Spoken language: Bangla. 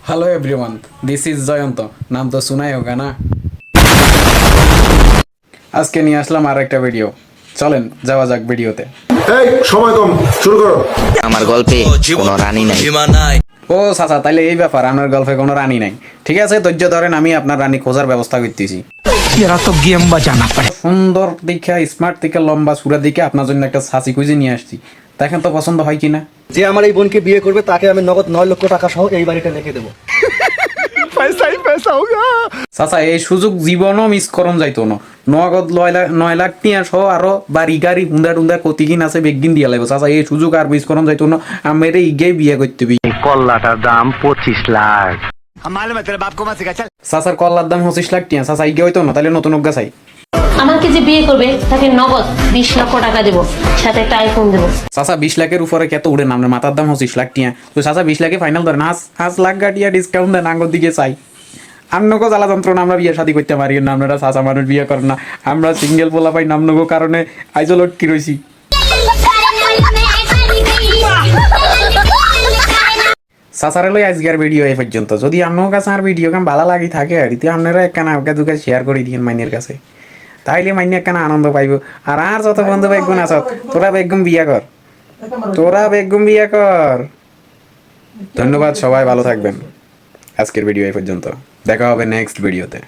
Hello everyone, this is Jayant. नाम तो सुनाई होगा ना। আজকে নিয়ে আসলাম আর একটা ভিডিও। চলেন যাওয়া যাক ভিডিওতে। এই সময় কম, শুরু করো। আমার গল্পে কোনো রানী নাই। ও চাচা, তাইলে এই ব্যাপার, আপনার গল্পে কোনো রানী নাই। ঠিক আছে, ধৈর্য ধরেন, আমি আপনার রানী খোঁজার ব্যবস্থা করতেছি। এরা তো গেম বাজানা পারে। সুন্দর দিকে, স্মার্ট দিকে, লম্বা সুরা দিকে আপনার জন্য একটা ছাঁচি খুঁজে নিয়ে আসছি। দেখেন তো পছন্দ হয় কিনা। যে আমার এই বোনকে বিয়ে করবে তাকে আমি নগদ 9 লক্ষ টাকা সহ এই বাড়িটা লিখে দেবো। চাচা, এই সুযোগ জীবনও মিস করন যাইতো না। নগদ 9 লাখ টিয়া সহ আরো বাড়ি গাড়ি হুন্দা টুন্দা কতিকিন আছে বেগদিন দিয়া লাগবে। চাচা, এই সুযোগ আর মিস করন যাইতো না। আমার ইগে বিয়ে করতে বি। কল্লাটার দাম 25 লাখ। চাচার কল্লার দাম 25 লাখ টিয়া। চাচা ইগে হইতো না, তাহলে নতুন অজ্ঞা চাই। আমাকে যে বিয়ে করবে তাকে নগদ 20 লক্ষ টাকা দেবো, সাথে একটা আইফোন দেবো। চাচা 20 লাখের উপরে কত উড়ে না, আপনার মাথার দাম 25 লাখ টিয়া। তো চাচা 20 লাখে ফাইনাল ধরেন। 5 লাখ গাটিয়া ডিসকাউন্ট দেন, আঙ্গর দিকে চাই। আমনগো জ্বালা যন্ত্রণা আমরা বিয়ে শাদী করতে পারি না। আপনারা চাচা মানুষ বিয়ে করেন না, আমরা সিঙ্গেল পোলা পাই নামনগো কারণে আইজলট কি রয়েছি। চাচারে লই আজকের ভিডিও এই পর্যন্ত। যদি আপনার কাছে আর ভিডিও কাম ভালো লাগি থাকে আর আপনারা একখানা আগে দুকে শেয়ার করে দিন মাইনের কাছে, তাইলে মাইনে একখানা আনন্দ পাইব। আর যত বন্ধু বেগুন আছ, তোরা বেগুন বিয়া কর, তোরা বেগুন বিয়া কর। ধন্যবাদ, সবাই ভালো থাকবেন। আজকের ভিডিও এই পর্যন্ত, দেখা হবে নেক্সট ভিডিওতে।